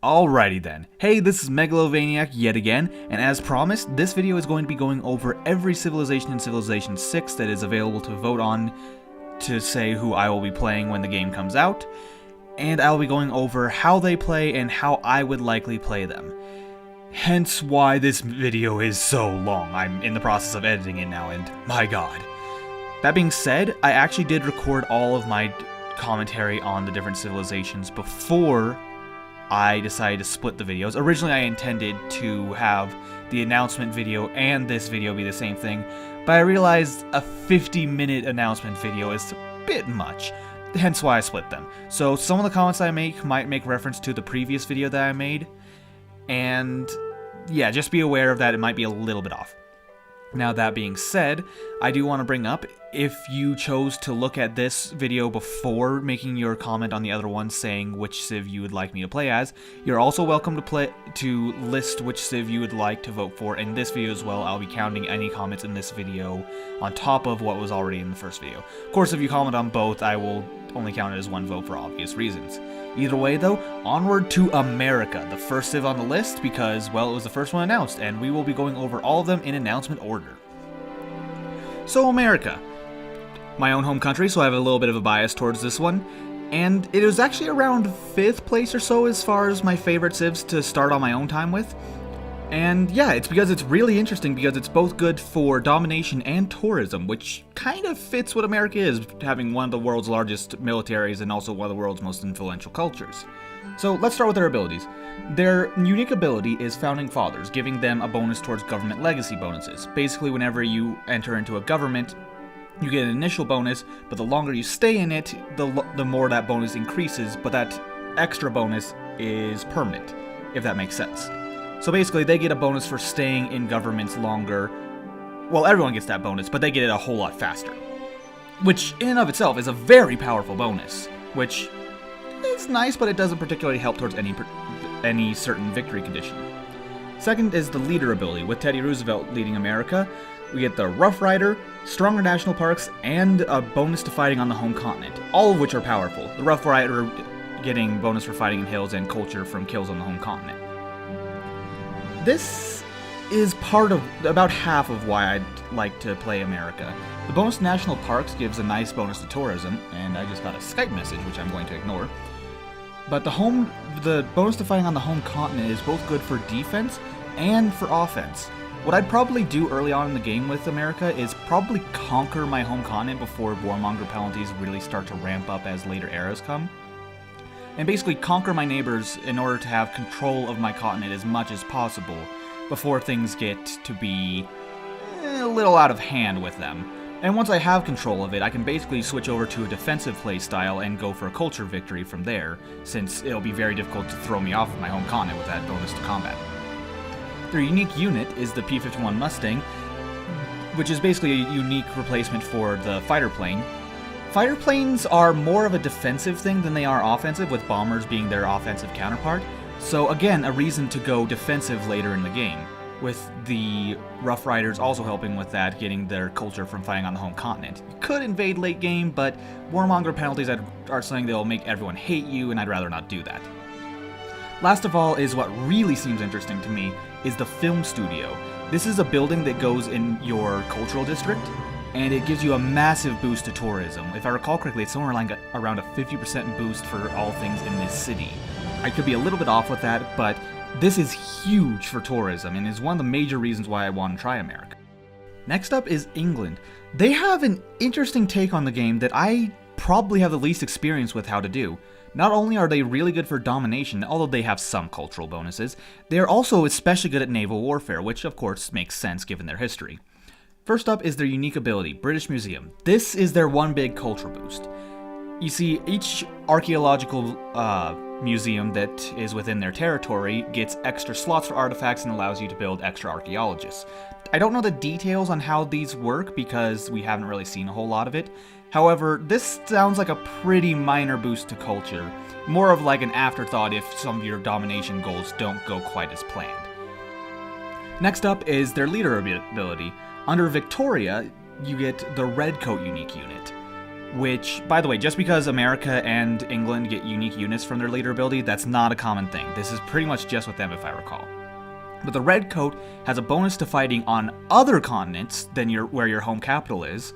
Alrighty then. Hey, this is Megalovaniac yet again, and as promised, this video is going to be going over every civilization in Civilization VI that is available to vote on to say who I will be playing when the game comes out, and I will be going over how they play and how I would likely play them. Hence why this video is so long. I'm in the process of editing it now, and my god. That being said, I actually did record all of my commentary on the different civilizations before I decided to split the videos. Originally I intended to have the announcement video and this video be the same thing, but I realized a 50-minute announcement video is a bit much, hence why I split them. So some of the comments I make might make reference to the previous video that I made, and yeah, just be aware of that, it might be a little bit off. Now that being said, I do want to bring up, if you chose to look at this video before making your comment on the other one saying which Civ you would like me to play as, you're also welcome to list which Civ you would like to vote for in this video as well. I'll be counting any comments in this video on top of what was already in the first video. Of course, if you comment on both, I will only count it as one vote for obvious reasons. Either way though, onward to America, the first Civ on the list because, well, it was the first one announced, and we will be going over all of them in announcement order. So America. My own home country, so I have a little bit of a bias towards this one, and it was actually around 5th place or so as far as my favorite Civs to start on my own time with. And yeah, it's because it's really interesting because it's both good for domination and tourism, which kind of fits what America is, having one of the world's largest militaries and also one of the world's most influential cultures. So let's start with their abilities. Their unique ability is Founding Fathers, giving them a bonus towards government legacy bonuses. Basically, whenever you enter into a government, you get an initial bonus, but the longer you stay in it, the more that bonus increases, but that extra bonus is permanent, if that makes sense. So basically, they get a bonus for staying in governments longer. Well, everyone gets that bonus, but they get it a whole lot faster. Which, in and of itself, is a very powerful bonus, which is nice, but it doesn't particularly help towards any certain victory condition. Second is the leader ability. With Teddy Roosevelt leading America, we get the Rough Rider, stronger national parks, and a bonus to fighting on the home continent, all of which are powerful. The Rough Rider getting bonus for fighting in hills and culture from kills on the home continent. This is about half of why I'd like to play America. The bonus to national parks gives a nice bonus to tourism, and I just got a Skype message which I'm going to ignore. But the bonus to fighting on the home continent is both good for defense and for offense. What I'd probably do early on in the game with America is probably conquer my home continent before warmonger penalties really start to ramp up as later eras come. And basically conquer my neighbors in order to have control of my continent as much as possible before things get to be a little out of hand with them. And once I have control of it, I can basically switch over to a defensive playstyle and go for a culture victory from there, since it'll be very difficult to throw me off of my home continent with that bonus to combat. Their unique unit is the P-51 Mustang, which is basically a unique replacement for the fighter plane. Fighter planes are more of a defensive thing than they are offensive, with bombers being their offensive counterpart. So again, a reason to go defensive later in the game, with the Rough Riders also helping with that, getting their culture from fighting on the home continent. You could invade late game, but warmonger penalties are something that will make everyone hate you, and I'd rather not do that. Last of all is what really seems interesting to me, is the film studio. This is a building that goes in your cultural district, and it gives you a massive boost to tourism. If I recall correctly, it's somewhere like around a 50% boost for all things in this city. I could be a little bit off with that, but this is huge for tourism, and is one of the major reasons why I want to try America. Next up is England. They have an interesting take on the game that I probably have the least experience with how to do. Not only are they really good for domination, although they have some cultural bonuses, they are also especially good at naval warfare, which of course makes sense given their history. First up is their unique ability, British Museum. This is their one big culture boost. You see, each archaeological museum that is within their territory gets extra slots for artifacts and allows you to build extra archaeologists. I don't know the details on how these work because we haven't really seen a whole lot of it. However, this sounds like a pretty minor boost to culture, more of like an afterthought if some of your domination goals don't go quite as planned. Next up is their leader ability. Under Victoria, you get the Redcoat unique unit. which, by the way, just because America and England get unique units from their leader ability, that's not a common thing. This is pretty much just with them, if I recall. But the red coat has a bonus to fighting on other continents than where your home capital is,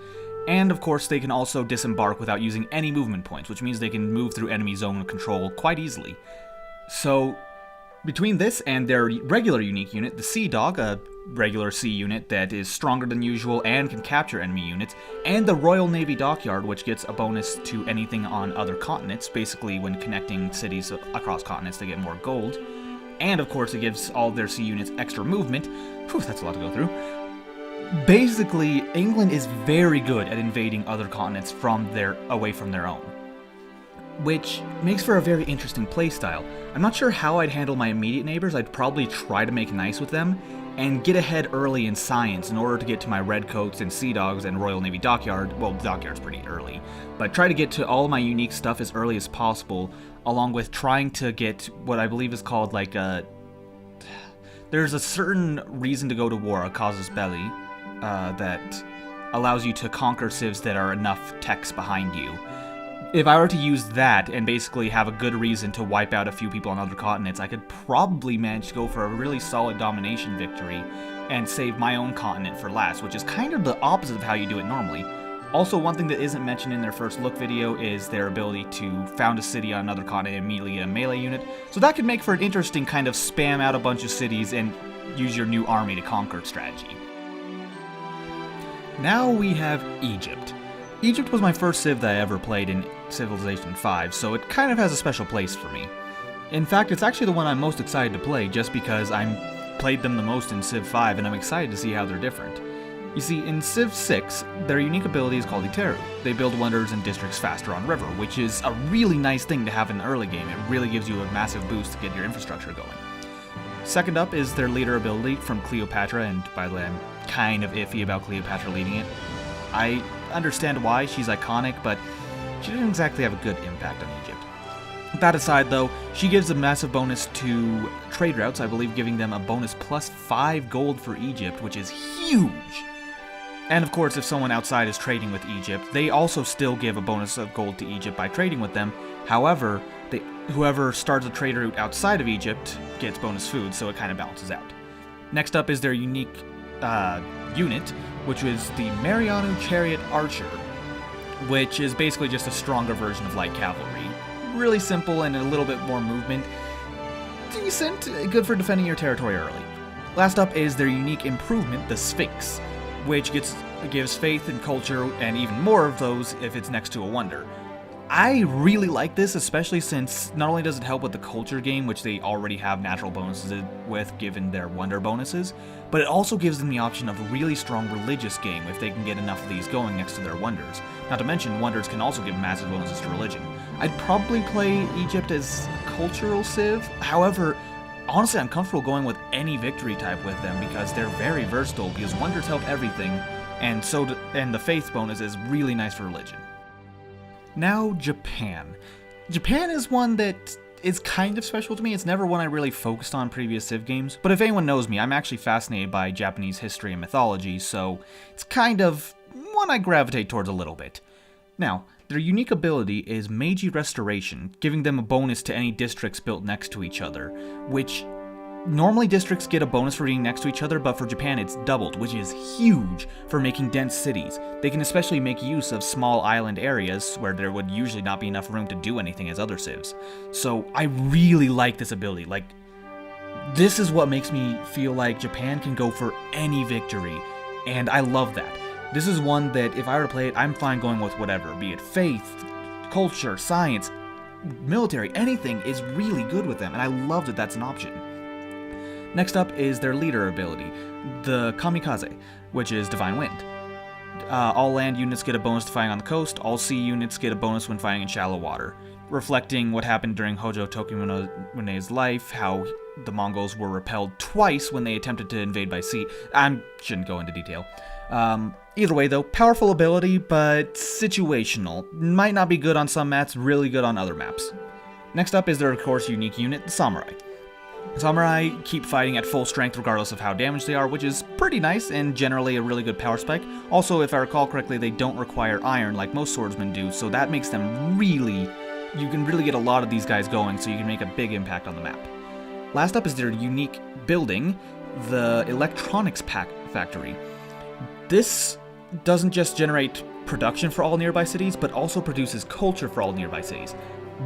and of course they can also disembark without using any movement points, which means they can move through enemy zone control quite easily. So, between this and their regular unique unit, the Sea Dog, a regular sea unit that is stronger than usual and can capture enemy units, and the Royal Navy Dockyard, which gets a bonus to anything on other continents, basically when connecting cities across continents they get more gold, and of course it gives all their sea units extra movement. Whew, that's a lot to go through. Basically, England is very good at invading other continents away from their own, which makes for a very interesting playstyle. I'm not sure how I'd handle my immediate neighbors. I'd probably try to make nice with them, and get ahead early in science in order to get to my Redcoats and Sea Dogs and Royal Navy Dockyard. Well, the Dockyard's pretty early, but try to get to all my unique stuff as early as possible, along with trying to get what I believe is called like a... There's a certain reason to go to war, a casus belli, that allows you to conquer civs that are enough techs behind you. If I were to use that and basically have a good reason to wipe out a few people on other continents, I could probably manage to go for a really solid domination victory and save my own continent for last, which is kind of the opposite of how you do it normally. Also, one thing that isn't mentioned in their first look video is their ability to found a city on another continent and immediately get a melee unit, so that could make for an interesting kind of spam out a bunch of cities and use your new army to conquer strategy. Now we have Egypt. Egypt was my first Civ that I ever played in Civilization V, so it kind of has a special place for me. In fact, it's actually the one I'm most excited to play, just because I played them the most in Civ V, and I'm excited to see how they're different. You see, in Civ VI, their unique ability is called Iteru. They build wonders and districts faster on river, which is a really nice thing to have in the early game. It really gives you a massive boost to get your infrastructure going. Second up is their leader ability from Cleopatra, and by the way, I'm kind of iffy about Cleopatra leading it. I understand why, she's iconic, but she didn't exactly have a good impact on Egypt. That aside though, she gives a massive bonus to trade routes, I believe giving them a bonus plus 5 gold for Egypt, which is huge! And of course, if someone outside is trading with Egypt, they also still give a bonus of gold to Egypt by trading with them. However, whoever starts a trade route outside of Egypt gets bonus food, so it kind of balances out. Next up is their unique unit, which is the Mariano Chariot Archer, which is basically just a stronger version of light cavalry. Really simple and a little bit more movement. Decent, good for defending your territory early. Last up is their unique improvement, the Sphinx, which gives faith and culture and even more of those if it's next to a wonder. I really like this, especially since not only does it help with the culture game, which they already have natural bonuses with given their wonder bonuses, but it also gives them the option of a really strong religious game if they can get enough of these going next to their wonders. Not to mention, wonders can also give massive bonuses to religion. I'd probably play Egypt as cultural civ, however, honestly I'm comfortable going with any victory type with them because they're very versatile, because wonders help everything, and the faith bonus is really nice for religion. Now, Japan. Japan is one that is kind of special to me. It's never one I really focused on previous Civ games, but if anyone knows me, I'm actually fascinated by Japanese history and mythology, so it's kind of one I gravitate towards a little bit. Now, their unique ability is Meiji Restoration, giving them a bonus to any districts built next to each other, which normally districts get a bonus for being next to each other, but for Japan it's doubled, which is huge for making dense cities. They can especially make use of small island areas where there would usually not be enough room to do anything as other civs. So I really like this ability. Like, this is what makes me feel like Japan can go for any victory, and I love that. This is one that if I were to play it, I'm fine going with whatever, be it faith, culture, science, military, anything is really good with them, and I love that that's an option. Next up is their leader ability, the Kamikaze, which is Divine Wind. All land units get a bonus to fighting on the coast, all sea units get a bonus when fighting in shallow water, reflecting what happened during Hojo Tokimune's life, how the Mongols were repelled twice when they attempted to invade by sea. I shouldn't go into detail. Either way though, powerful ability, but situational. Might not be good on some maps, really good on other maps. Next up is their, of course, unique unit, the Samurai. Samurai keep fighting at full strength regardless of how damaged they are, which is pretty nice and generally a really good power spike. Also, if I recall correctly, they don't require iron like most swordsmen do, so that makes them really... You can really get a lot of these guys going, so you can make a big impact on the map. Last up is their unique building, the Electronics Factory. This doesn't just generate production for all nearby cities, but also produces culture for all nearby cities.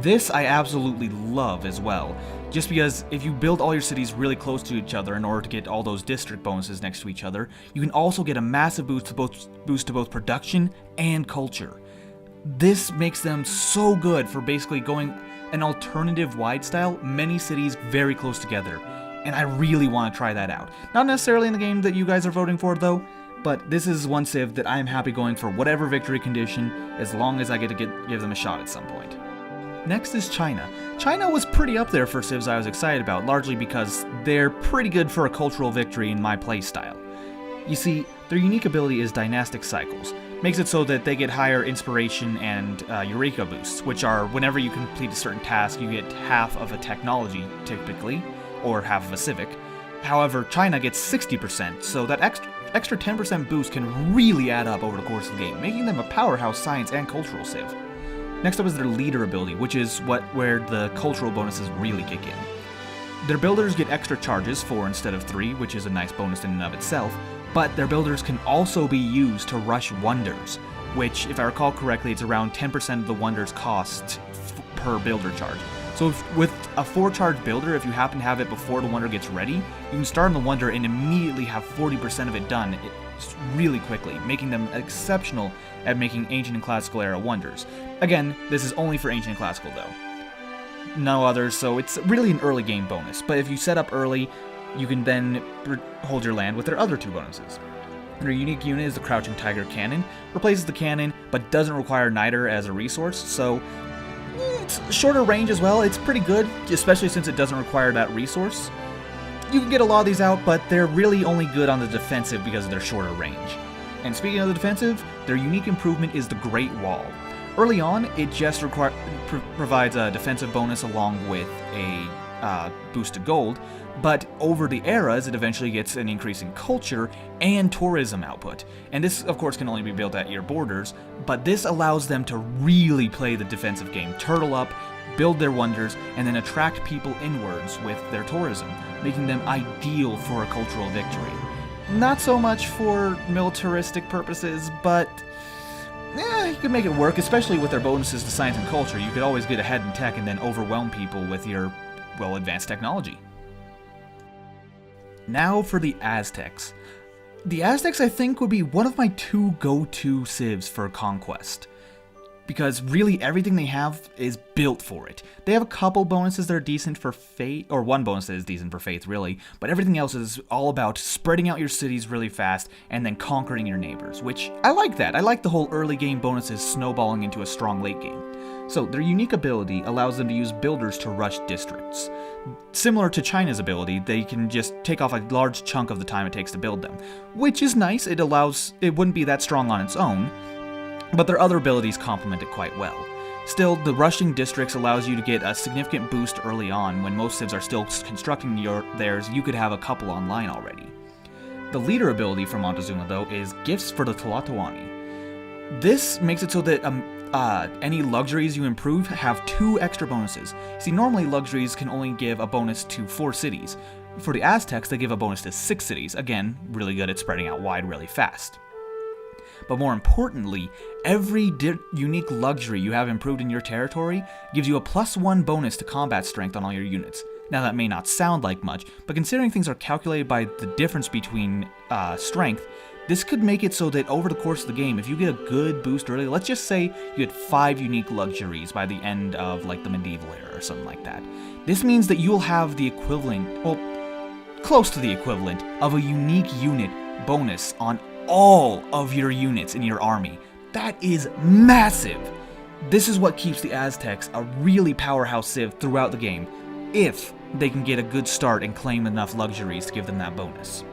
This I absolutely love as well, just because if you build all your cities really close to each other in order to get all those district bonuses next to each other, you can also get a massive boost to both production and culture. This makes them so good for basically going an alternative wide style, many cities very close together, and I really want to try that out. Not necessarily in the game that you guys are voting for though, but this is one civ that I am happy going for whatever victory condition, as long as I get to give them a shot at some point. Next is China. China was pretty up there for civs I was excited about, largely because they're pretty good for a cultural victory in my playstyle. You see, their unique ability is dynastic cycles. Makes it so that they get higher inspiration and eureka boosts, which are whenever you complete a certain task, you get half of a technology, typically, or half of a civic. However, China gets 60%, so that extra 10% boost can really add up over the course of the game, making them a powerhouse science and cultural civ. Next up is their leader ability, which is where the cultural bonuses really kick in. Their builders get extra charges, 4 instead of 3, which is a nice bonus in and of itself, but their builders can also be used to rush wonders, which, if I recall correctly, it's around 10% of the wonders cost per builder charge. So with a 4-charge builder, if you happen to have it before the wonder gets ready, you can start on the wonder and immediately have 40% of it done really quickly, making them exceptional at making ancient and classical era wonders. Again, this is only for ancient and classical though. No others, so it's really an early game bonus, but if you set up early, you can then hold your land with their other 2 bonuses. Their unique unit is the Crouching Tiger Cannon, replaces the cannon, but doesn't require Niter as a resource, so it's shorter range as well. It's pretty good, especially since it doesn't require that resource. You can get a lot of these out, but they're really only good on the defensive because of their shorter range. And speaking of the defensive, their unique improvement is the Great Wall. Early on, it just provides a defensive bonus along with a boost to gold, but over the eras, it eventually gets an increase in culture and tourism output. And this, of course, can only be built at your borders, but this allows them to really play the defensive game, turtle up, build their wonders, and then attract people inwards with their tourism, making them ideal for a cultural victory. Not so much for militaristic purposes, but you could make it work, especially with their bonuses to science and culture. You could always get ahead in tech and then overwhelm people with your well-advanced technology. Now for the Aztecs. The Aztecs, I think, would be one of my 2 go-to civs for conquest, because really everything they have is built for it. They have a couple bonuses that are decent for faith, or one bonus that is decent for faith, really, but everything else is all about spreading out your cities really fast and then conquering your neighbors, which I like that. I like the whole early game bonuses snowballing into a strong late game. So their unique ability allows them to use builders to rush districts. Similar to China's ability, they can just take off a large chunk of the time it takes to build them, which is nice. It wouldn't be that strong on its own, but their other abilities complement it quite well. Still, the rushing districts allows you to get a significant boost early on. When most civs are still constructing theirs, you could have a couple online already. The leader ability from Montezuma, though, is Gifts for the Tlatoani. This makes it so that any luxuries you improve have 2 extra bonuses. See, normally luxuries can only give a bonus to 4 cities. For the Aztecs, they give a bonus to 6 cities. Again, really good at spreading out wide really fast. But more importantly, every unique luxury you have improved in your territory gives you a +1 bonus to combat strength on all your units. Now that may not sound like much, but considering things are calculated by the difference between strength, this could make it so that over the course of the game, if you get a good boost early, let's just say you get 5 unique luxuries by the end of like the medieval era or something like that. This means that you'll have the equivalent, well, close to the equivalent of a unique unit bonus on all of your units in your army. That is massive! This is what keeps the Aztecs a really powerhouse civ throughout the game, if they can get a good start and claim enough luxuries to give them that bonus.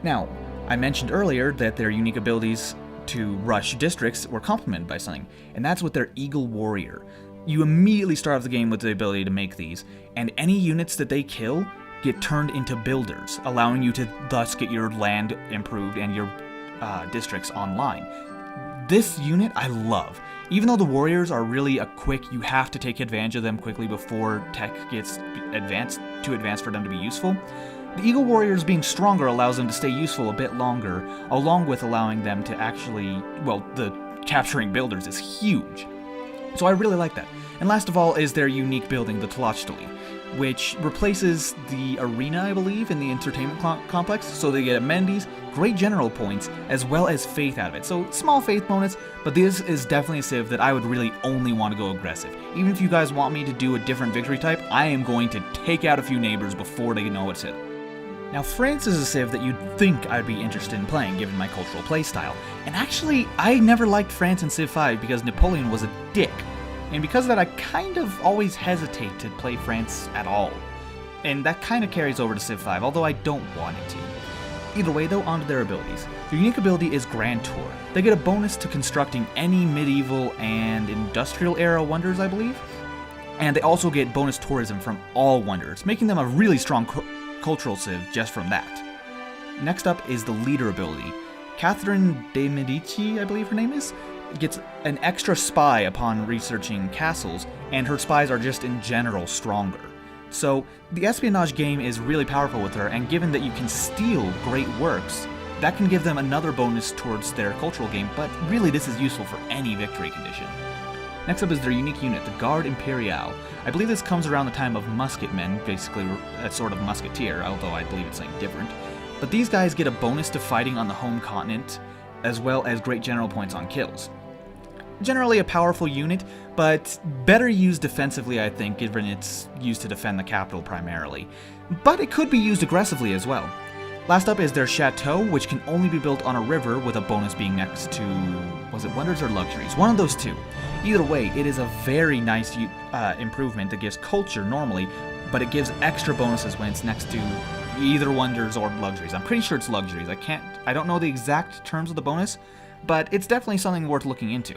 Now, I mentioned earlier that their unique abilities to rush districts were complemented by something, and that's with their Eagle Warrior. You immediately start off the game with the ability to make these, and any units that they kill get turned into builders, allowing you to thus get your land improved and your districts online. This unit I love. Even though the warriors are really a quick, you have to take advantage of them quickly before tech gets too advanced for them to be useful. The Eagle Warriors being stronger allows them to stay useful a bit longer, along with allowing them to actually, well, the capturing builders is huge. So I really like that. And last of all is their unique building, the Tlachtoli, which replaces the arena, I believe, in the entertainment complex, so they get amenities, great general points, as well as faith out of it. So small faith bonus, but this is definitely a civ that I would really only want to go aggressive. Even if you guys want me to do a different victory type, I am going to take out a few neighbors before they know what's hit. Now, France is a civ that you'd think I'd be interested in playing, given my cultural playstyle. And actually, I never liked France in Civ V because Napoleon was a dick. And because of that, I kind of always hesitate to play France at all. And that kind of carries over to Civ V, although I don't want it to. Either way, though, onto their abilities. Their unique ability is Grand Tour. They get a bonus to constructing any medieval and industrial era wonders, I believe. And they also get bonus tourism from all wonders, making them a really strong cultural civ just from that. Next up is the leader ability. Catherine de Medici, I believe her name is, gets an extra spy upon researching castles, and her spies are just in general stronger. So the espionage game is really powerful with her, and given that you can steal great works, that can give them another bonus towards their cultural game, but really this is useful for any victory condition. Next up is their unique unit, the Garde Imperiale. I believe this comes around the time of musketmen, basically a sort of musketeer, although I believe it's something different. But these guys get a bonus to fighting on the home continent, as well as great general points on kills. Generally a powerful unit, but better used defensively, I think, given it's used to defend the capital primarily. But it could be used aggressively as well. Last up is their Chateau, which can only be built on a river, with a bonus being next to, was it Wonders or Luxuries? One of those two. Either way, it is a very nice improvement that gives culture normally, but it gives extra bonuses when it's next to either Wonders or Luxuries. I'm pretty sure it's Luxuries. I don't know the exact terms of the bonus, but it's definitely something worth looking into.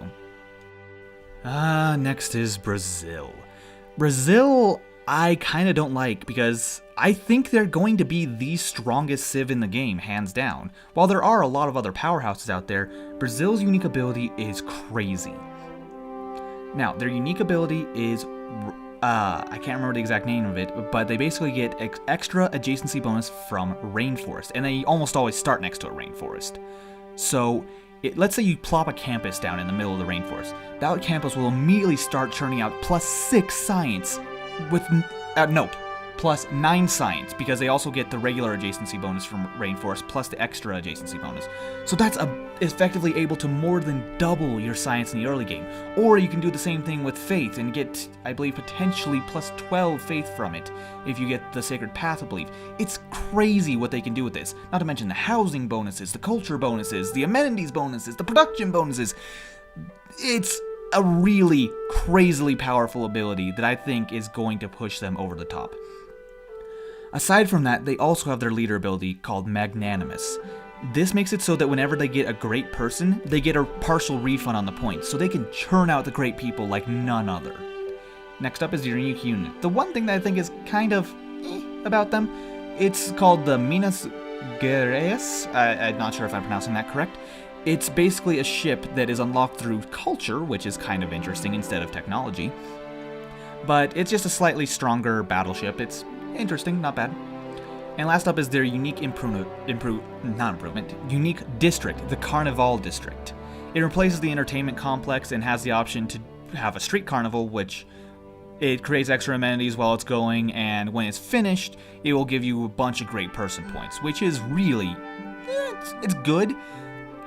Next is Brazil. Brazil, I kinda don't like, because I think they're going to be the strongest civ in the game, hands down. While there are a lot of other powerhouses out there, Brazil's unique ability is crazy. Now, their unique ability is, I can't remember the exact name of it, but they basically get extra adjacency bonus from rainforest, and they almost always start next to a rainforest. So, let's say you plop a campus down in the middle of the rainforest. That campus will immediately start churning out +6 science with, note, +9 science, because they also get the regular adjacency bonus from rainforest plus the extra adjacency bonus. So that's effectively able to more than double your science in the early game. Or you can do the same thing with faith and get, I believe, potentially +12 faith from it if you get the Sacred Path of Belief. It's crazy what they can do with this. Not to mention the housing bonuses, the culture bonuses, the amenities bonuses, the production bonuses. It's a really crazily powerful ability that I think is going to push them over the top. Aside from that, they also have their leader ability called Magnanimous. This makes it so that whenever they get a great person, they get a partial refund on the points, so they can churn out the great people like none other. Next up is your unique unit. The one thing that I think is kind of about them, it's called the Minas Gerais. I'm not sure if I'm pronouncing that correct. It's basically a ship that is unlocked through culture, which is kind of interesting instead of technology. But it's just a slightly stronger battleship. It's interesting, not bad. And last up is their unique unique district, the Carnival District. It replaces the entertainment complex and has the option to have a street carnival, which it creates extra amenities while it's going, and when it's finished, it will give you a bunch of great person points, which is really, it's good.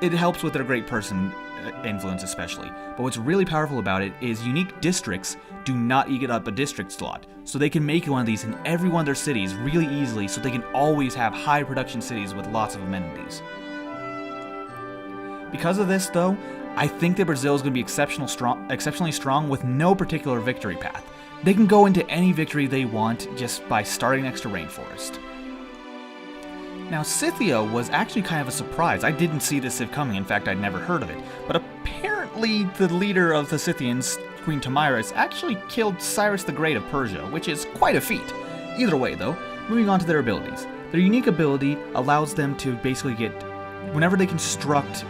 It helps with their great person influence especially. But what's really powerful about it is unique districts do not eat up a district slot. So they can make one of these in every one of their cities really easily, so they can always have high production cities with lots of amenities. Because of this though, I think that Brazil is going to be exceptionally strong with no particular victory path. They can go into any victory they want just by starting next to rainforest. Now, Scythia was actually kind of a surprise. I didn't see this civ coming. In fact, I'd never heard of it. But apparently, the leader of the Scythians Queen Tomyris actually killed Cyrus the Great of Persia, which is quite a feat. Either way though, moving on to their abilities. Their unique ability allows them to basically get, whenever they construct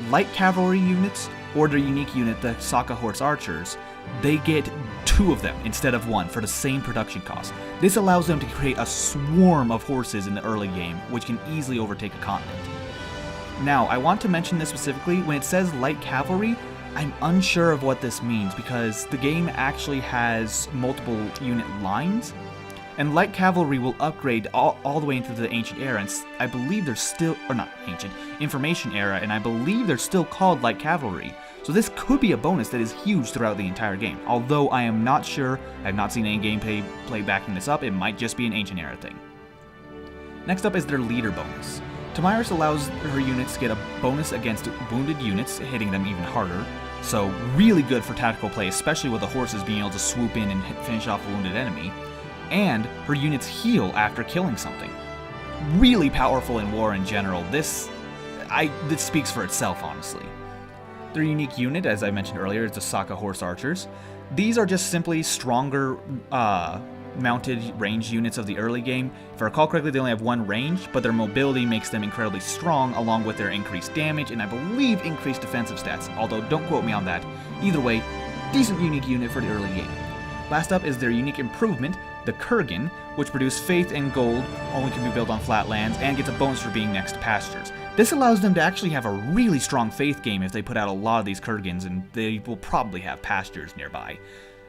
light cavalry units, or their unique unit, the Saka Horse Archers, they get 2 of them instead of 1 for the same production cost. This allows them to create a swarm of horses in the early game, which can easily overtake a continent. Now, I want to mention this specifically. When it says light cavalry, I'm unsure of what this means because the game actually has multiple unit lines, and light cavalry will upgrade all the way into the ancient era, and I believe they're still, or not ancient, information era, and I believe they're still called light cavalry. So this could be a bonus that is huge throughout the entire game. Although I am not sure, I have not seen any gameplay backing this up, it might just be an ancient era thing. Next up is their leader bonus. Tomyris allows her units to get a bonus against wounded units, hitting them even harder. So really good for tactical play, especially with the horses being able to swoop in and finish off a wounded enemy. And her units heal after killing something. Really powerful in war in general. This speaks for itself, honestly. Their unique unit, as I mentioned earlier, is the Saka Horse Archers. These are just simply stronger mounted range units of the early game. If I recall correctly, they only have 1 range, but their mobility makes them incredibly strong, along with their increased damage, and I believe increased defensive stats, although don't quote me on that. Either way, decent unique unit for the early game. Last up is their unique improvement, the Kurgan, which produce faith and gold, only can be built on flat lands, and gets a bonus for being next to pastures. This allows them to actually have a really strong faith game if they put out a lot of these Kurgans, and they will probably have pastures nearby.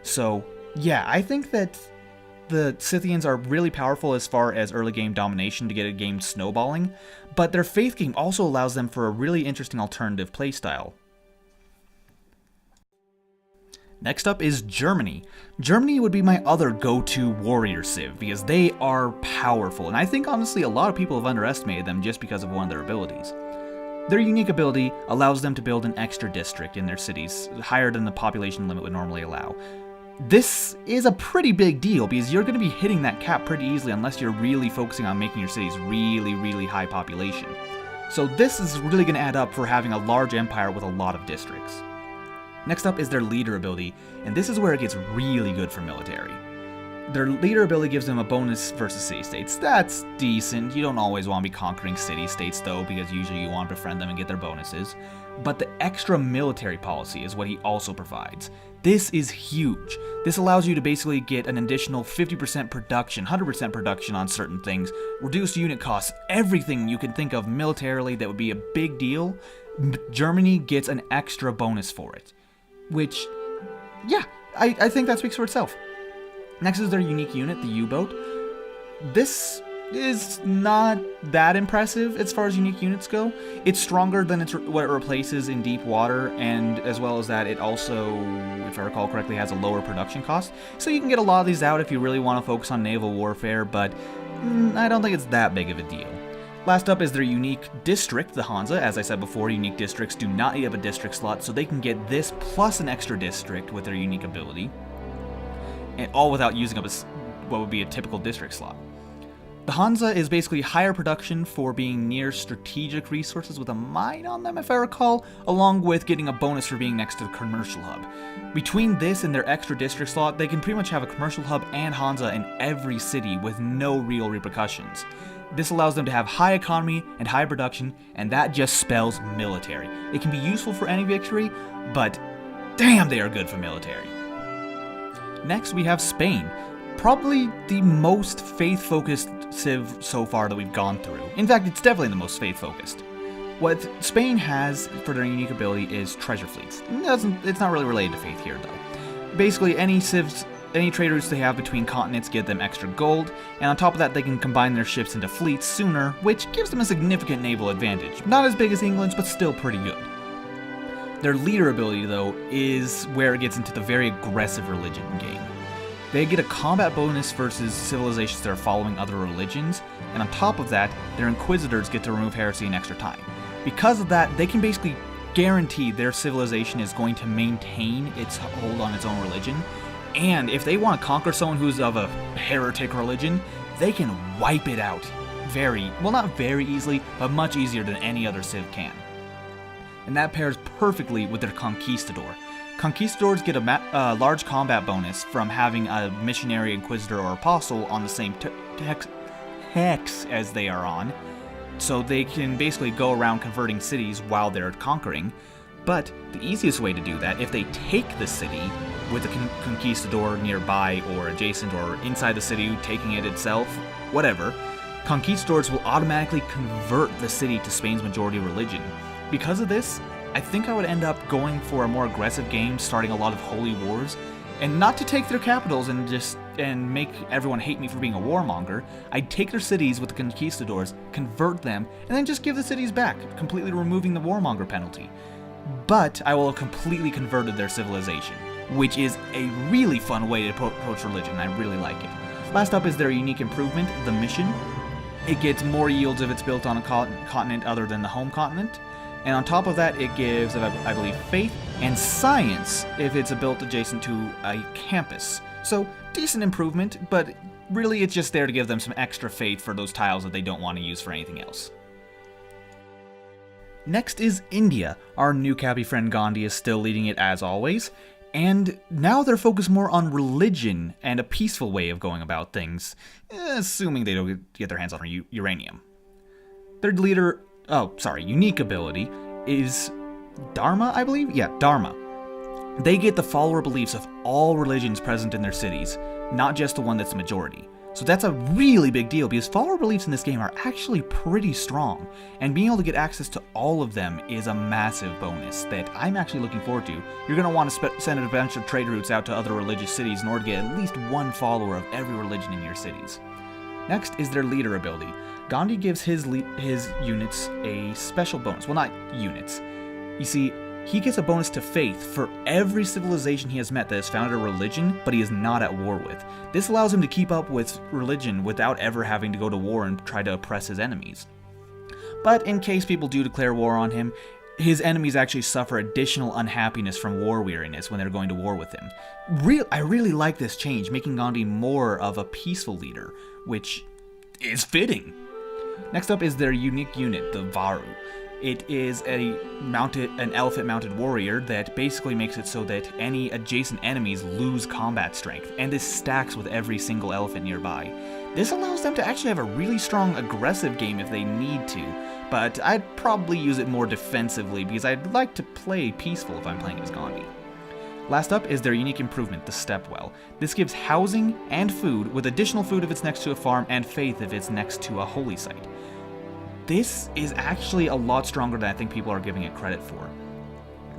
So, yeah, I think that the Scythians are really powerful as far as early game domination to get a game snowballing, but their faith game also allows them for a really interesting alternative playstyle. Next up is Germany. Germany would be my other go-to warrior civ because they are powerful, and I think honestly a lot of people have underestimated them just because of one of their abilities. Their unique ability allows them to build an extra district in their cities, higher than the population limit would normally allow. This is a pretty big deal because you're going to be hitting that cap pretty easily unless you're really focusing on making your cities really high population. So this is really going to add up for having a large empire with a lot of districts. Next up is their leader ability, and this is where it gets really good for military. Their leader ability gives them a bonus versus city-states. That's decent. You don't always want to be conquering city-states though, because usually you want to befriend them and get their bonuses. But the extra military policy is what he also provides. This is huge. This allows you to basically get an additional 50% production, 100% production on certain things, reduced unit costs, everything you can think of militarily that would be a big deal. Germany gets an extra bonus for it. Which, yeah, I think that speaks for itself. Next is their unique unit, the U-boat. This is not that impressive as far as unique units go. It's stronger than what it replaces in deep water, and as well as that, it also, if I recall correctly, has a lower production cost. So you can get a lot of these out if you really want to focus on naval warfare, but I don't think it's that big of a deal. Last up is their unique district, the Hansa. As I said before, unique districts do not eat up a district slot, so they can get this plus an extra district with their unique ability, and all without using up what would be a typical district slot. The Hansa is basically higher production for being near strategic resources with a mine on them, if I recall, along with getting a bonus for being next to the commercial hub. Between this and their extra district slot, they can pretty much have a commercial hub and Hansa in every city with no real repercussions. This allows them to have high economy and high production, and that just spells military. It can be useful for any victory, but damn, they are good for military. Next, we have Spain. Probably the most faith-focused civ so far that we've gone through. In fact, it's definitely the most faith-focused. What Spain has for their unique ability is treasure fleets. It's not really related to faith here, though. Basically, any trade routes they have between continents give them extra gold, and on top of that they can combine their ships into fleets sooner, which gives them a significant naval advantage. Not as big as England's, but still pretty good. Their leader ability, though, is where it gets into the very aggressive religion game. They get a combat bonus versus civilizations that are following other religions, and on top of that, their inquisitors get to remove heresy in extra time. Because of that, they can basically guarantee their civilization is going to maintain its hold on its own religion, and if they want to conquer someone who's of a heretic religion, they can wipe it out not very easily, but much easier than any other civ can. And that pairs perfectly with their conquistador. Conquistadors get a large combat bonus from having a missionary, inquisitor, or apostle on the same hex as they are on, so they can basically go around converting cities while they're conquering. But the easiest way to do that, if they take the city with a conquistador nearby or adjacent or inside the city, taking it itself, whatever, conquistadors will automatically convert the city to Spain's majority religion. Because of this, I think I would end up going for a more aggressive game, starting a lot of holy wars, and not to take their capitals and make everyone hate me for being a warmonger. I'd take their cities with the conquistadors, convert them, and then just give the cities back, completely removing the warmonger penalty. But I will have completely converted their civilization, which is a really fun way to approach religion. I really like it. Last up is their unique improvement, the mission. It gets more yields if it's built on a continent other than the home continent. And on top of that, it gives, I believe, faith and science if it's built adjacent to a campus. So, decent improvement, but really it's just there to give them some extra faith for those tiles that they don't want to use for anything else. Next is India. Our new cappy friend Gandhi is still leading it as always, and now they're focused more on religion and a peaceful way of going about things, assuming they don't get their hands on uranium. Their unique ability is Dharma, I believe? Yeah, Dharma. They get the follower beliefs of all religions present in their cities, not just the one that's the majority. So that's a really big deal, because follower beliefs in this game are actually pretty strong, and being able to get access to all of them is a massive bonus that I'm actually looking forward to. You're going to want to send a bunch of trade routes out to other religious cities in order to get at least one follower of every religion in your cities. Next is their leader ability. Gandhi gives his units a special bonus. Well, not units. You see, he gets a bonus to faith for every civilization he has met that has founded a religion, but he is not at war with. This allows him to keep up with religion without ever having to go to war and try to oppress his enemies. But in case people do declare war on him, his enemies actually suffer additional unhappiness from war weariness when they're going to war with him. I really like this change, making Gandhi more of a peaceful leader, which is fitting. Next up is their unique unit, the Varu. It is an elephant-mounted warrior that basically makes it so that any adjacent enemies lose combat strength, and this stacks with every single elephant nearby. This allows them to actually have a really strong aggressive game if they need to, but I'd probably use it more defensively because I'd like to play peaceful if I'm playing as Gandhi. Last up is their unique improvement, the Stepwell. This gives housing and food, with additional food if it's next to a farm, and faith if it's next to a holy site. This is actually a lot stronger than I think people are giving it credit for.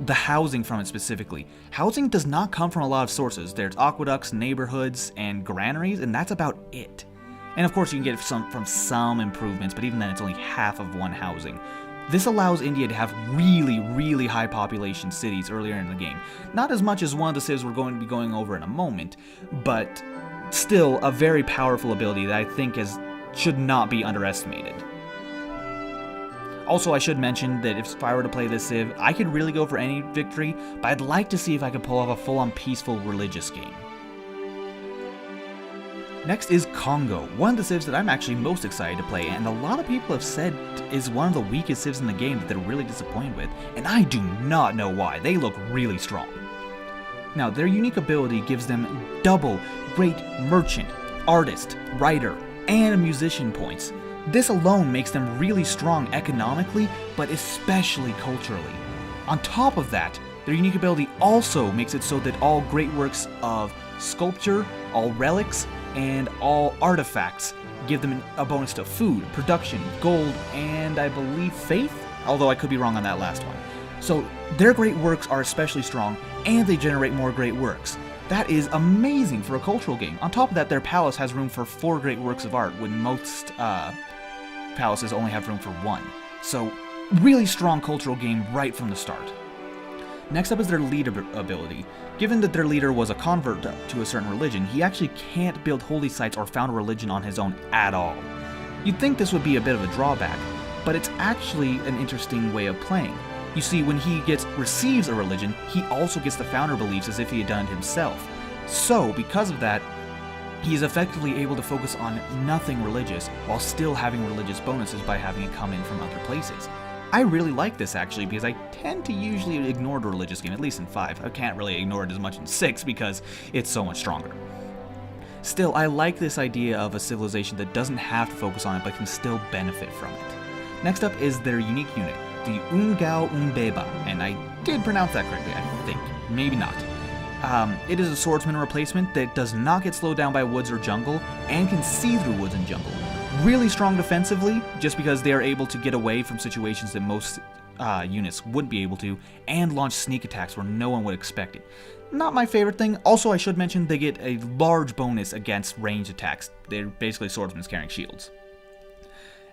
The housing from it specifically. Housing does not come from a lot of sources. There's aqueducts, neighborhoods, and granaries, and that's about it. And of course you can get it from some improvements, but even then it's only half of one housing. This allows India to have really, really high population cities earlier in the game. Not as much as one of the civs we're going to be going over in a moment, but still a very powerful ability that I think should not be underestimated. Also, I should mention that if I were to play this Civ, I could really go for any victory, but I'd like to see if I could pull off a full-on peaceful religious game. Next is Congo, one of the civs that I'm actually most excited to play, and a lot of people have said is one of the weakest civs in the game that they're really disappointed with, and I do not know why. They look really strong. Now, their unique ability gives them double great merchant, artist, writer, and musician points. This alone makes them really strong economically, but especially culturally. On top of that, their unique ability also makes it so that all great works of sculpture, all relics, and all artifacts give them a bonus to food, production, gold, and I believe faith? Although I could be wrong on that last one. So their great works are especially strong, and they generate more great works. That is amazing for a cultural game. On top of that, their palace has room for 4 great works of art, when most palaces only have room for 1. So, really strong cultural game right from the start. Next up is their leader ability. Given that their leader was a convert to a certain religion, he actually can't build holy sites or found a religion on his own at all. You'd think this would be a bit of a drawback, but it's actually an interesting way of playing. You see, when he receives a religion, he also gets the founder beliefs as if he had done it himself. So, because of that, he is effectively able to focus on nothing religious while still having religious bonuses by having it come in from other places. I really like this actually because I tend to usually ignore the religious game, at least in 5. I can't really ignore it as much in 6 because it's so much stronger. Still, I like this idea of a civilization that doesn't have to focus on it but can still benefit from it. Next up is their unique unit, the Ungao Umbeba, and I did pronounce that correctly, I think. Maybe not. It is a swordsman replacement that does not get slowed down by woods or jungle, and can see through woods and jungle. Really strong defensively, just because they are able to get away from situations that most units wouldn't be able to, and launch sneak attacks where no one would expect it. Not my favorite thing. Also, I should mention they get a large bonus against ranged attacks. They're basically swordsmen carrying shields.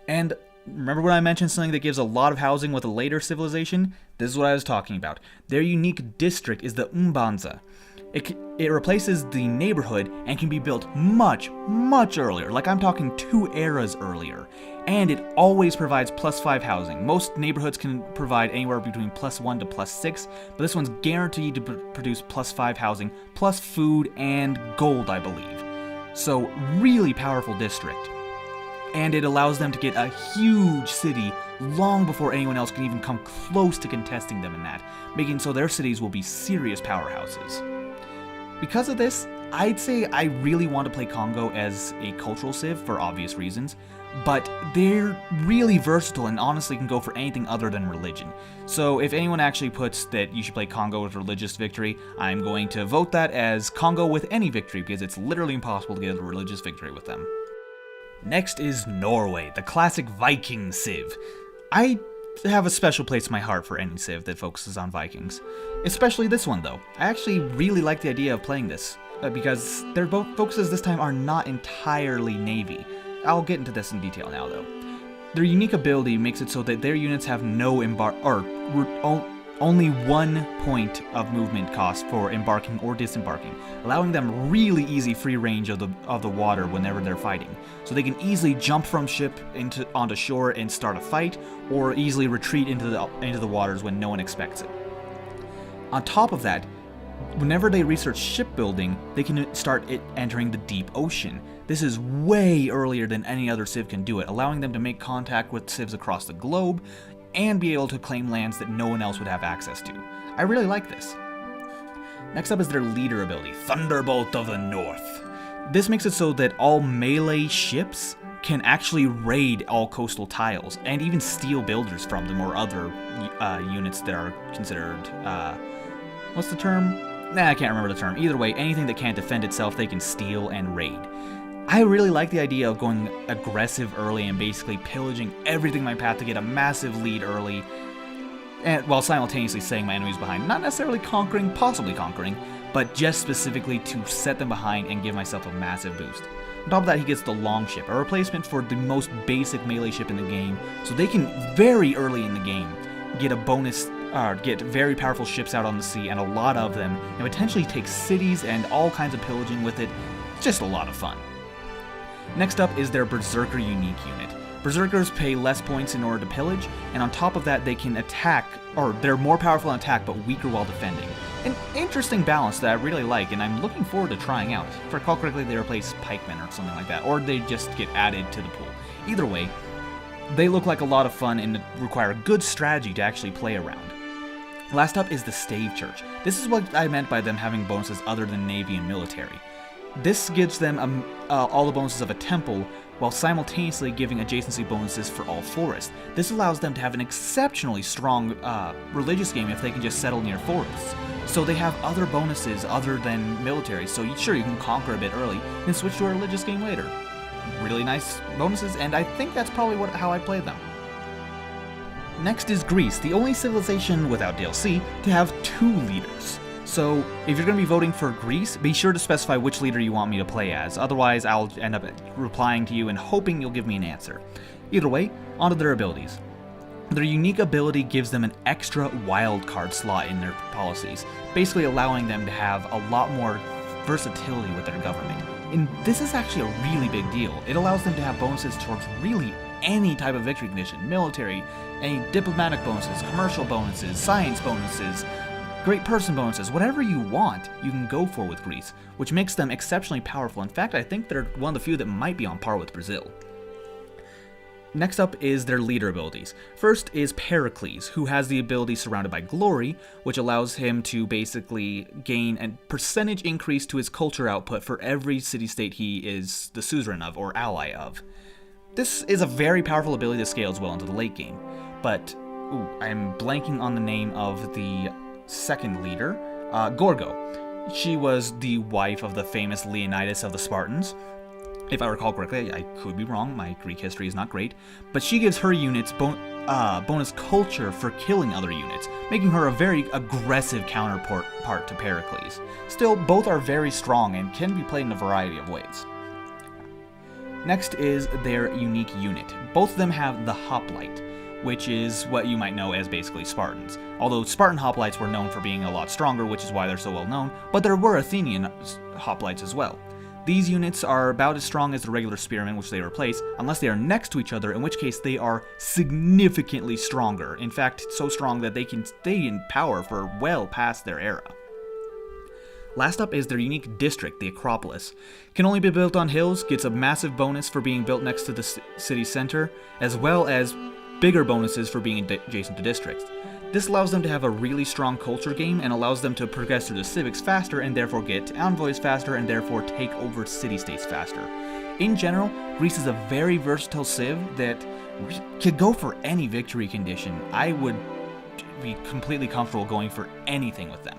And remember when I mentioned something that gives a lot of housing with a later civilization? This is what I was talking about. Their unique district is the Umbanza. It replaces the neighborhood and can be built much, much earlier. Like I'm talking 2 eras earlier. And it always provides +5 housing. Most neighborhoods can provide anywhere between +1 to +6, but this one's guaranteed to produce +5 housing, plus food and gold, I believe. So really powerful district. And it allows them to get a huge city long before anyone else can even come close to contesting them in that, making so their cities will be serious powerhouses. Because of this, I'd say I really want to play Congo as a cultural civ for obvious reasons, but they're really versatile and honestly can go for anything other than religion. So if anyone actually puts that you should play Congo with religious victory, I'm going to vote that as Congo with any victory because it's literally impossible to get a religious victory with them. Next is Norway, the classic Viking civ. I have a special place in my heart for any civ that focuses on Vikings. Especially this one though. I actually really like the idea of playing this, because their focuses this time are not entirely navy. I'll get into this in detail now though. Their unique ability makes it so that their units have no only 1 point of movement cost for embarking or disembarking, allowing them really easy free range of the water whenever they're fighting. So they can easily jump from ship onto shore and start a fight, or easily retreat into the waters when no one expects it. On top of that, whenever they research shipbuilding, they can start entering the deep ocean. This is way earlier than any other civ can do it, allowing them to make contact with civs across the globe and be able to claim lands that no one else would have access to. I really like this. Next up is their leader ability, Thunderbolt of the North. This makes it so that all melee ships can actually raid all coastal tiles and even steal builders from them or other units that are considered, what's the term? Nah, I can't remember the term. Either way, anything that can't defend itself, they can steal and raid. I really like the idea of going aggressive early and basically pillaging everything in my path to get a massive lead early, and while simultaneously setting my enemies behind. Not necessarily conquering, possibly conquering, but just specifically to set them behind and give myself a massive boost. On top of that, he gets the Longship, a replacement for the most basic melee ship in the game, so they can very early in the game get a bonus, get very powerful ships out on the sea, and a lot of them, and potentially take cities and all kinds of pillaging with it. It's just a lot of fun. Next up is their Berserker unique unit. Berserkers pay less points in order to pillage, and on top of that they can attack, or they're more powerful in attack but weaker while defending. An interesting balance that I really like, and I'm looking forward to trying out. If I recall correctly, they replace pikemen or something like that, or they just get added to the pool. Either way, they look like a lot of fun and require good strategy to actually play around. Last up is the Stave Church. This is what I meant by them having bonuses other than Navy and military. This gives them all the bonuses of a temple, while simultaneously giving adjacency bonuses for all forests. This allows them to have an exceptionally strong religious game if they can just settle near forests. So they have other bonuses other than military, so sure, you can conquer a bit early, then switch to a religious game later. Really nice bonuses, and I think that's probably how I play them. Next is Greece, the only civilization without DLC to have 2 leaders. So, if you're going to be voting for Greece, be sure to specify which leader you want me to play as, otherwise I'll end up replying to you and hoping you'll give me an answer. Either way, onto their abilities. Their unique ability gives them an extra wildcard slot in their policies, basically allowing them to have a lot more versatility with their government. And this is actually a really big deal. It allows them to have bonuses towards really any type of victory condition, military, any diplomatic bonuses, commercial bonuses, science bonuses, great person bonuses, whatever you want, you can go for with Greece, which makes them exceptionally powerful. In fact, I think they're one of the few that might be on par with Brazil. Next up is their leader abilities. First is Pericles, who has the ability Surrounded by Glory, which allows him to basically gain a percentage increase to his culture output for every city-state he is the suzerain of or ally of. This is a very powerful ability that scales well into the late game, but I'm blanking on the name of the second leader, Gorgo. She was the wife of the famous Leonidas of the Spartans. If I recall correctly, I could be wrong, my Greek history is not great, but she gives her units bonus culture for killing other units, making her a very aggressive counterpart to Pericles. Still, both are very strong and can be played in a variety of ways. Next is their unique unit. Both of them have the Hoplite, which is what you might know as basically Spartans. Although Spartan Hoplites were known for being a lot stronger, which is why they're so well known, but there were Athenian Hoplites as well. These units are about as strong as the regular spearmen which they replace, unless they are next to each other, in which case they are significantly stronger. In fact, so strong that they can stay in power for well past their era. Last up is their unique district, the Acropolis. Can only be built on hills, gets a massive bonus for being built next to the city center, as well as bigger bonuses for being adjacent to districts. This allows them to have a really strong culture game and allows them to progress through the civics faster and therefore get envoys faster and therefore take over city-states faster. In general, Greece is a very versatile civ that could go for any victory condition. I would be completely comfortable going for anything with them.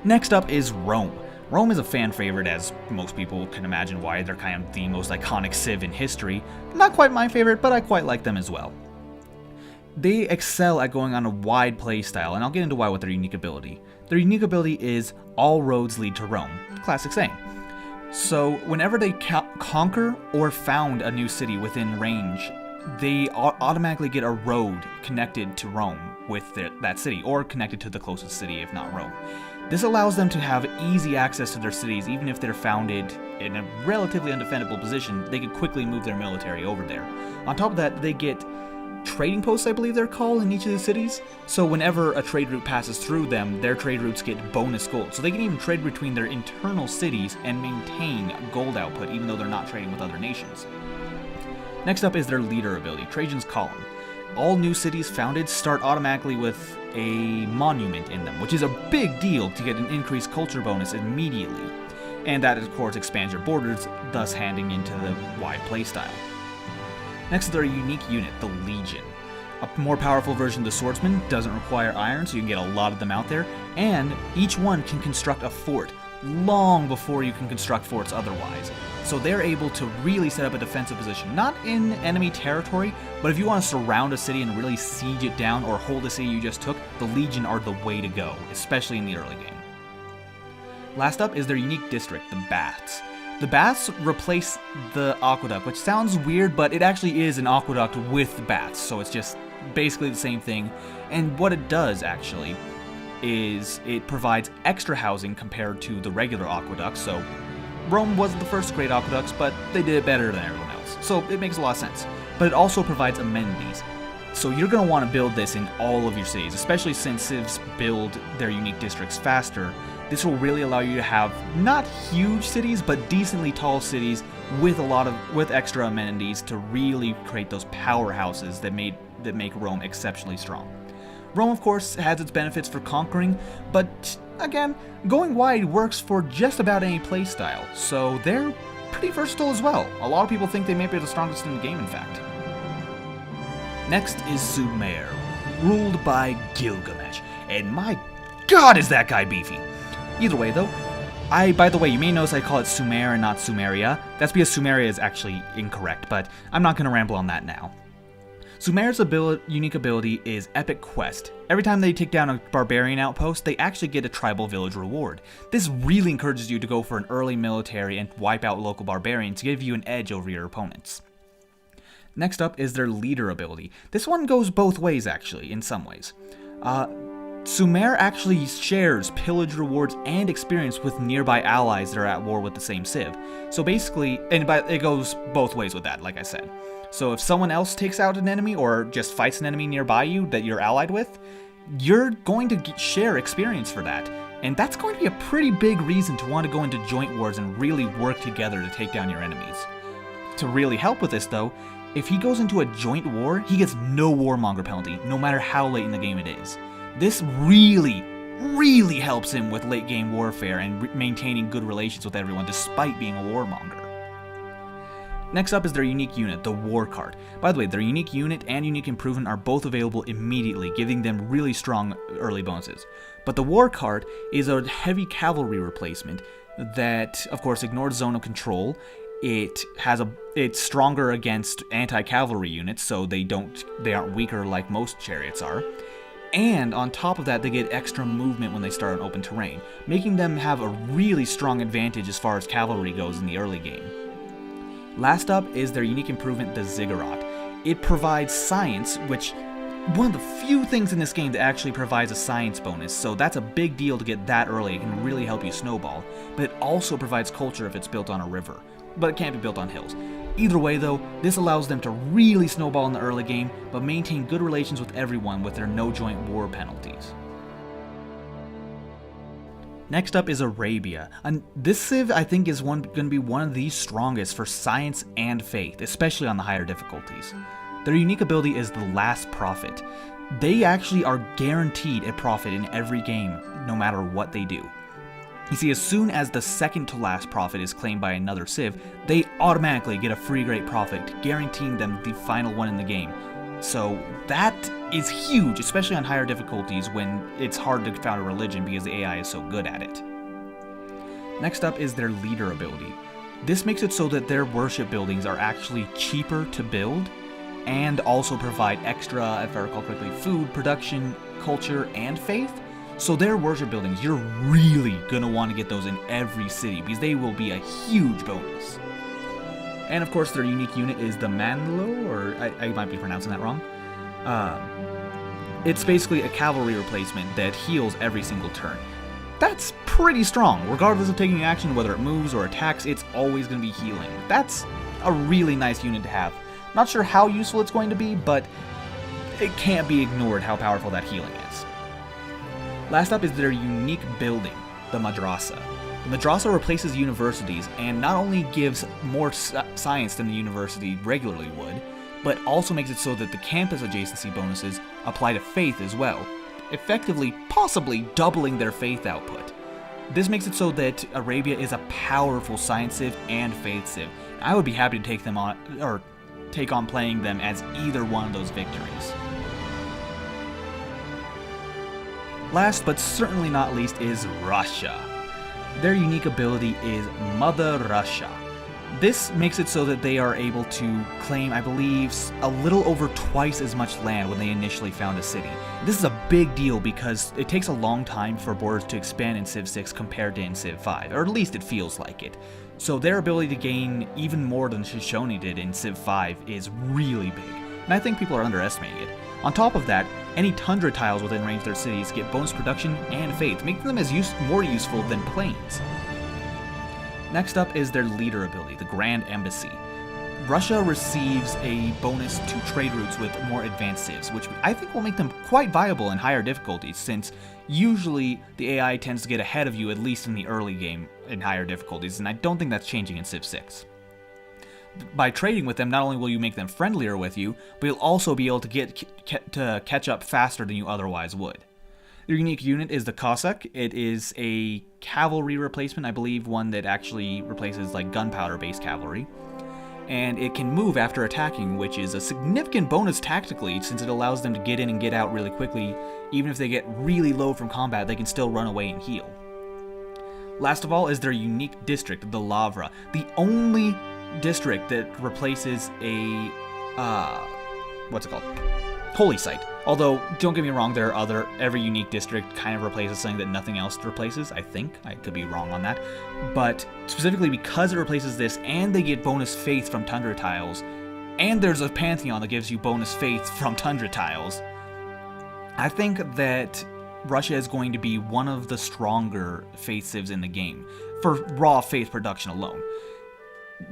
Next up is Rome. Rome is a fan favorite, as most people can imagine why. They're kind of the most iconic civ in history. Not quite my favorite, but I quite like them as well. They excel at going on a wide play style, and I'll get into why with their unique ability. Their unique ability is all roads lead to Rome. Classic saying. So whenever they conquer or found a new city within range, they automatically get a road connected to Rome with that city, or connected to the closest city if not Rome. This allows them to have easy access to their cities, even if they're founded in a relatively undefendable position. They can quickly move their military over there. On top of that, they get trading posts, I believe they're called, in each of the cities. So whenever a trade route passes through them, their trade routes get bonus gold. So they can even trade between their internal cities and maintain gold output, even though they're not trading with other nations. Next up is their leader ability, Trajan's Column. All new cities founded start automatically with a monument in them, which is a big deal to get an increased culture bonus immediately. And that, of course, expands your borders, thus handing into the wide playstyle. Next is their unique unit, the Legion. A more powerful version of the Swordsman, doesn't require iron, so you can get a lot of them out there, and each one can construct a fort long before you can construct forts otherwise. So they're able to really set up a defensive position, not in enemy territory, but if you want to surround a city and really siege it down or hold a city you just took, the Legion are the way to go, especially in the early game. Last up is their unique district, the Baths. The baths replace the aqueduct, which sounds weird, but it actually is an aqueduct with baths, so it's just basically the same thing. And what it does, actually, is it provides extra housing compared to the regular aqueducts. So Rome wasn't the first great aqueducts, but they did it better than everyone else, so it makes a lot of sense. But it also provides amenities. So you're going to want to build this in all of your cities, especially since civs build their unique districts faster. This will really allow you to have not huge cities, but decently tall cities with extra amenities to really create those powerhouses that make Rome exceptionally strong. Rome, of course, has its benefits for conquering, but again, going wide works for just about any playstyle, so they're pretty versatile as well. A lot of people think they may be the strongest in the game, in fact. Next is Sumer, ruled by Gilgamesh, and my god is that guy beefy! Either way, though, by the way, you may notice I call it Sumer and not Sumeria. That's because Sumeria is actually incorrect, but I'm not going to ramble on that now. Sumer's unique ability is Epic Quest. Every time they take down a barbarian outpost, they actually get a tribal village reward. This really encourages you to go for an early military and wipe out local barbarians to give you an edge over your opponents. Next up is their leader ability. This one goes both ways, actually, in some ways. Sumer actually shares pillage rewards and experience with nearby allies that are at war with the same civ. So basically, it goes both ways with that, like I said. So if someone else takes out an enemy or just fights an enemy nearby you that you're allied with, you're going to share experience for that. And that's going to be a pretty big reason to want to go into joint wars and really work together to take down your enemies. to really help with this though, if he goes into a joint war, he gets no warmonger penalty, no matter how late in the game it is. This really helps him with late game warfare and maintaining good relations with everyone despite being a warmonger. Next up is their unique unit, the War Card. By the way, their unique unit and unique improvement are both available immediately, giving them really strong early bonuses. But the War Card is a heavy cavalry replacement that, of course, ignores zone of control. It's stronger against anti-cavalry units, so they aren't weaker like most chariots are. And on top of that, they get extra movement when they start on open terrain, making them have a really strong advantage as far as cavalry goes in the early game. Last up is their unique improvement, the Ziggurat. It provides science, which one of the few things in this game that actually provides a science bonus, so that's a big deal to get that early. It can really help you snowball, but it also provides culture if it's built on a river, but it can't be built on hills. Either way though, this allows them to really snowball in the early game, but maintain good relations with everyone with their no joint war penalties. Next up is Arabia, and this civ I think is going to be one of the strongest for science and faith, especially on the higher difficulties. Their unique ability is the Last Prophet. They actually are guaranteed a prophet in every game, no matter what they do. You see, as soon as the second to last prophet is claimed by another civ, they automatically get a free great prophet, guaranteeing them the final one in the game. So that is huge, especially on higher difficulties when it's hard to found a religion because the AI is so good at it. Next up is their leader ability. This makes it so that their worship buildings are actually cheaper to build and also provide extra, if I recall correctly, food, production, culture, and faith. So their worship buildings, you're really going to want to get those in every city because they will be a huge bonus. And of course their unique unit is the Manlo, or I might be pronouncing that wrong. It's basically a cavalry replacement that heals every single turn. That's pretty strong. Regardless of taking action, whether it moves or attacks, it's always going to be healing. That's a really nice unit to have. Not sure how useful it's going to be, but it can't be ignored how powerful that healing is. Last up is their unique building, the Madrasa. The Madrasa replaces universities and not only gives more science than the university regularly would, but also makes it so that the campus adjacency bonuses apply to faith as well, effectively possibly doubling their faith output. This makes it so that Arabia is a powerful science civ and faith civ. I would be happy to take on playing them as either one of those victories. Last but certainly not least is Russia. Their unique ability is Mother Russia. This makes it so that they are able to claim, I believe, a little over twice as much land when they initially found a city. This is a big deal because it takes a long time for borders to expand in Civ 6 compared to in Civ 5, or at least it feels like it. So their ability to gain even more than Shoshone did in Civ 5 is really big, and I think people are underestimating it. On top of that, any tundra tiles within range of their cities get bonus production and faith, making them more useful than plains. Next up is their leader ability, the Grand Embassy. Russia receives a bonus to trade routes with more advanced civs, which I think will make them quite viable in higher difficulties, since usually the AI tends to get ahead of you at least in the early game in higher difficulties, and I don't think that's changing in Civ 6. By trading with them, not only will you make them friendlier with you, but you'll also be able to catch up faster than you otherwise would. Their unique unit is the Cossack. It is a cavalry replacement, I believe one that actually replaces like gunpowder-based cavalry. And it can move after attacking, which is a significant bonus tactically, since it allows them to get in and get out really quickly. Even if they get really low from combat, they can still run away and heal. Last of all is their unique district, the Lavra. The only district that replaces a holy site. Although, don't get me wrong, every unique district kind of replaces something that nothing else replaces, I think. I could be wrong on that. But specifically because it replaces this, and they get bonus faith from tundra tiles, and there's a pantheon that gives you bonus faith from tundra tiles, I think that Russia is going to be one of the stronger faith civs in the game, for raw faith production alone.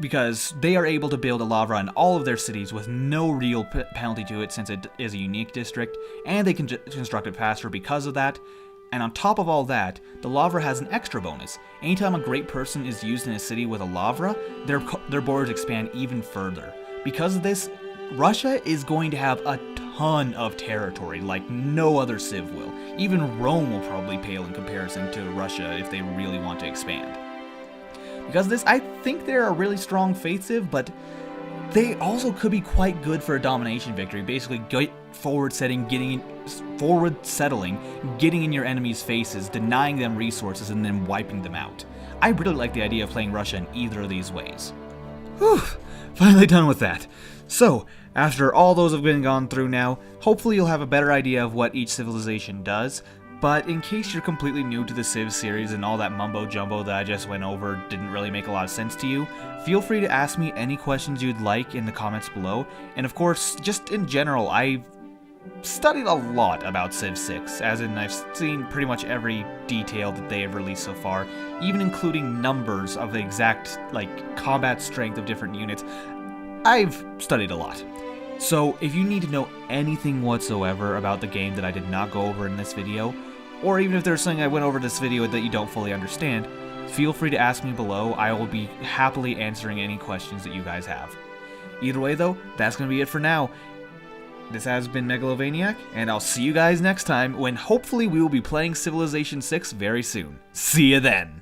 Because they are able to build a Lavra in all of their cities with no real penalty to it, since it is a unique district, and they can construct it faster because of that. And on top of all that, the Lavra has an extra bonus. Anytime a great person is used in a city with a Lavra, their borders expand even further. Because of this, Russia is going to have a ton of territory like no other Civ will. Even Rome will probably pale in comparison to Russia if they really want to expand. Because of this, I think they're a really strong faith Civ, but they also could be quite good for a domination victory. Basically, forward settling, getting in your enemies' faces, denying them resources, and then wiping them out. I really like the idea of playing Russia in either of these ways. Whew, finally done with that. So, after all those have been gone through now, hopefully you'll have a better idea of what each civilization does. But in case you're completely new to the Civ series and all that mumbo-jumbo that I just went over didn't really make a lot of sense to you, feel free to ask me any questions you'd like in the comments below. And of course, just in general, I've studied a lot about Civ 6, as in I've seen pretty much every detail that they have released so far, even including numbers of the exact, combat strength of different units. I've studied a lot. So, if you need to know anything whatsoever about the game that I did not go over in this video, or even if there's something I went over in this video that you don't fully understand, feel free to ask me below. I will be happily answering any questions that you guys have. Either way though, that's going to be it for now. This has been Megalovaniac, and I'll see you guys next time when hopefully we will be playing Civilization 6 very soon. See ya then!